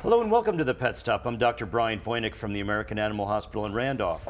Hello and welcome to the Pet Stop. I'm Dr. Brian Voynick from the American Animal Hospital in Randolph.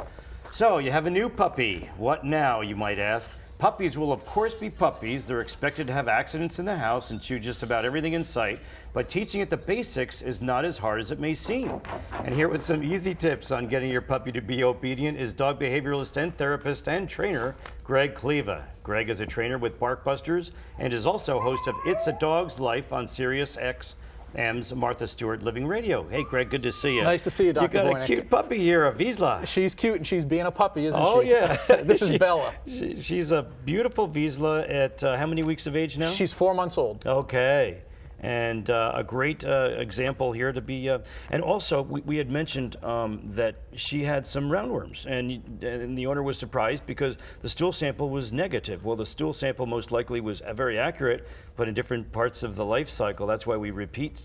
So, you have a new puppy. What now, you might ask? Puppies will of course be puppies. They're expected to have accidents in the house and chew just about everything in sight, but teaching it the basics is not as hard as it may seem. And here with some easy tips on getting your puppy to be obedient is dog behavioralist and therapist and trainer, Greg Kleva. Greg is a trainer with Barkbusters and is also host of It's a Dog's Life on Sirius XM's Martha Stewart Living Radio. Hey, Greg, good to see you. Nice to see you, Dr. You got Voynick. a cute puppy here, a Vizsla. She's cute and she's being a puppy, isn't she? Oh, yeah. This is Bella. She's a beautiful Vizsla at how many weeks of age now? She's 4 months old. Okay. And a great example here to be, and also we had mentioned that she had some roundworms, and the owner was surprised because the stool sample was negative. Well, the stool sample most likely was very accurate, but in different parts of the life cycle. That's why we repeat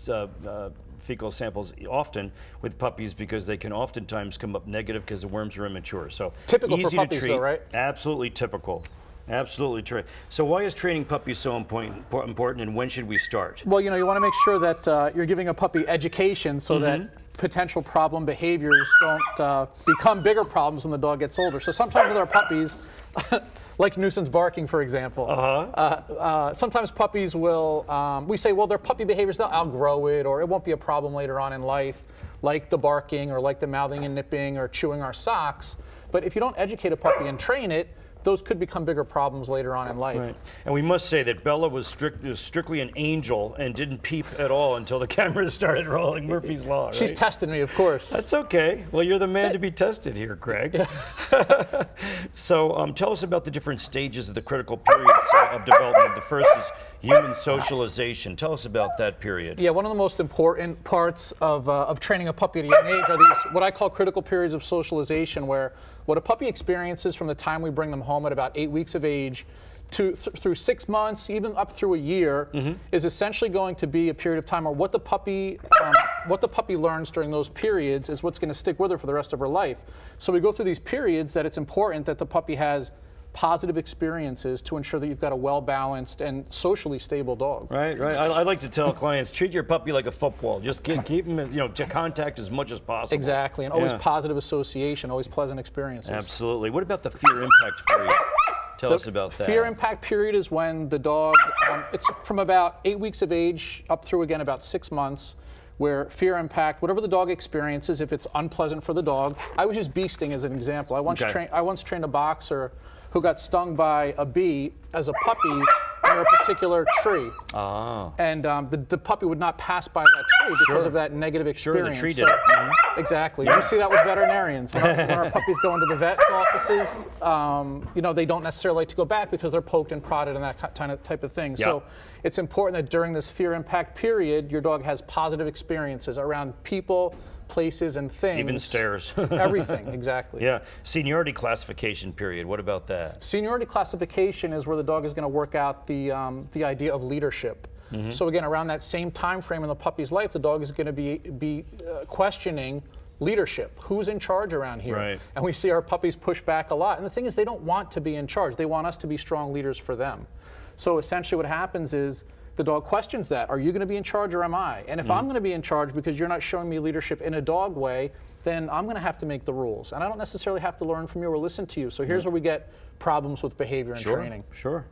fecal samples often with puppies, because they can oftentimes come up negative because the worms are immature. So Typical easy for puppies, to treat. though, right? Absolutely typical. Absolutely true. So why is training puppies so important, and when should we start? Well, you know, you want to make sure that you're giving a puppy education so that potential problem behaviors don't become bigger problems when the dog gets older. So sometimes with our puppies, like nuisance barking, for example, sometimes puppies will, we say, well, their puppy behaviors, they'll outgrow it, or it won't be a problem later on in life, like the barking or like the mouthing and nipping or chewing our socks. But if you don't educate a puppy and train it, those could become bigger problems later on in life. Right. And we must say that Bella was strictly an angel and didn't peep at all until the cameras started rolling. Murphy's Law, right? She's testing me, of course. That's okay. Well, you're the man to be tested here, Greg. Yeah. So tell us about the different stages of the critical periods of development. The first is human socialization. Tell us about that period. Yeah, one of the most important parts of training a puppy at a young age are these, what I call critical periods of socialization, where what a puppy experiences from the time we bring them home at about 8 weeks of age through 6 months, even up through a year, is essentially going to be a period of time where what the puppy learns during those periods is what's going to stick with her for the rest of her life. So we go through these periods that it's important that the puppy has positive experiences to ensure that you've got a well-balanced and socially stable dog. Right, right. I like to tell clients, treat your puppy like a football. Just keep them, to contact as much as possible. Exactly, and always positive association, always pleasant experiences. Absolutely. What about the fear impact period? Tell us about that. Fear impact period is when the dog, it's from about 8 weeks of age up through, again, about 6 months, where fear impact, whatever the dog experiences, if it's unpleasant for the dog. I was just bee sting as an example. I once trained a boxer who got stung by a bee as a puppy near a particular tree. And the puppy would not pass by that tree because of that negative experience. Sure, the tree did it. Exactly. We see that with veterinarians. When our puppies go into the vet's offices, they don't necessarily like to go back because they're poked and prodded and that type of thing. So it's important that during this fear impact period, your dog has positive experiences around people, places, and things. Even stairs. Everything, exactly. Yeah. Seniority classification period, what about that? Seniority classification is where the dog is going to work out the idea of leadership. So again, around that same time frame in the puppy's life, the dog is going to be questioning leadership. Who's in charge around here? Right. And we see our puppies push back a lot. And the thing is, they don't want to be in charge. They want us to be strong leaders for them. So essentially what happens is the dog questions that. Are you going to be in charge or am I? And if I'm going to be in charge because you're not showing me leadership in a dog way, then I'm going to have to make the rules. And I don't necessarily have to learn from you or listen to you. So here's where we get problems with behavior and training. Sure.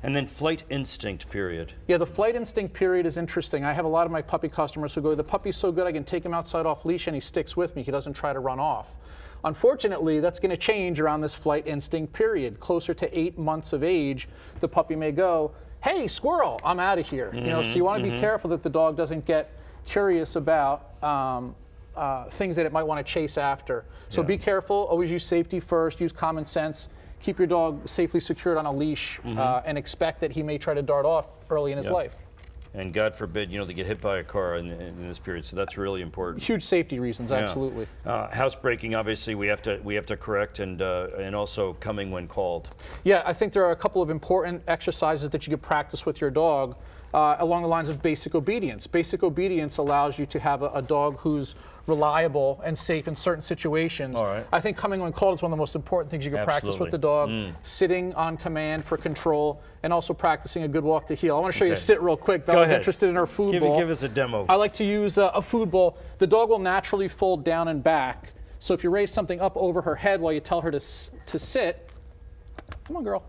And then flight instinct period. Yeah, the flight instinct period is interesting. I have a lot of my puppy customers who go, the puppy's so good I can take him outside off leash and he sticks with me. He doesn't try to run off. Unfortunately, that's going to change around this flight instinct period. Closer to 8 months of age, the puppy may go, hey, squirrel, I'm out of here. So you want to be careful that the dog doesn't get curious about things that it might want to chase after. So be careful, always use safety first, use common sense, keep your dog safely secured on a leash, and expect that he may try to dart off early in his life. And God forbid, to get hit by a car in this period. So that's really important. Huge safety reasons, absolutely. Housebreaking, obviously, we have to correct, and also coming when called. Yeah, I think there are a couple of important exercises that you can practice with your dog along the lines of basic obedience. Basic obedience allows you to have a dog who's reliable and safe in certain situations. All right. I think coming when called is one of the most important things you can practice with the dog. Sitting on command for control, and also practicing a good walk to heel. I want to show you a sit real quick. Bella's interested in her food bowl. Give us a demo. I like to use a food bowl. The dog will naturally fold down and back. So if you raise something up over her head while you tell her to sit, come on, girl.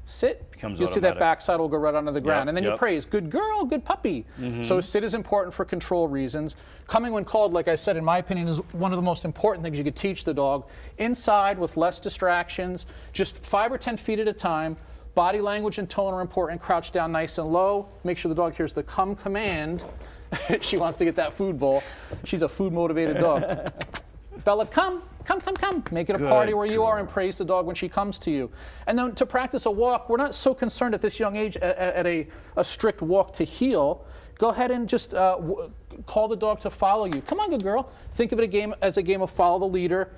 Sit. You'll see that backside will go right onto the ground. And then you praise, good girl, good puppy. So sit is important for control reasons. Coming when called, like I said, in my opinion, is one of the most important things you could teach the dog. Inside with less distractions, just 5 or 10 feet at a time. Body language and tone are important. Crouch down nice and low. Make sure the dog hears the come command. She wants to get that food bowl. She's a food motivated dog. Bella, come. Make it a party where you are and praise the dog when she comes to you. And then to practice a walk, we're not so concerned at this young age at a strict walk to heel. Go ahead and just call the dog to follow you. Come on, good girl. Think of it as a game of follow the leader.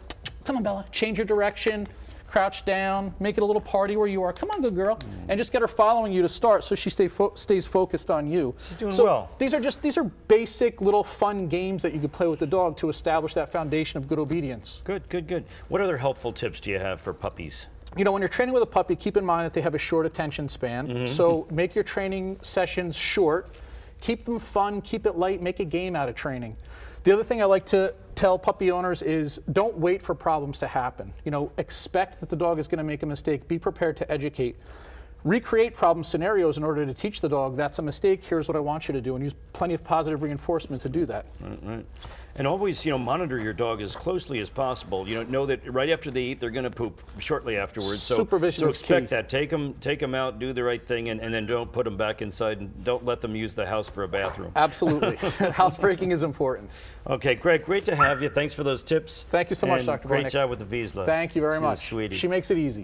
Come on, Bella. Change your direction. Crouch down, make it a little party where you are. Come on, good girl. And just get her following you to start so she stays focused on you. She's doing well. These are basic little fun games that you can play with the dog to establish that foundation of good obedience. Good. What other helpful tips do you have for puppies? You know, when you're training with a puppy, keep in mind that they have a short attention span. So make your training sessions short. Keep them fun, keep it light, make a game out of training. The other thing I like to tell puppy owners is don't wait for problems to happen. You know, expect that the dog is going to make a mistake. Be prepared to educate. Recreate problem scenarios in order to teach the dog that's a mistake, here's what I want you to do, and use plenty of positive reinforcement to do that. Right. And always, monitor your dog as closely as possible. Know that right after they eat, they're going to poop shortly afterwards. Supervision is expect key. that. Take them out, do the right thing, and then don't put them back inside, and don't let them use the house for a bathroom. Absolutely. Housebreaking is important. Okay, Greg, great to have you. Thanks for those tips. Thank you so much, Dr. Great Boynick. job with the Wiesla. Thank you very much. She's a sweetie. She makes it easy.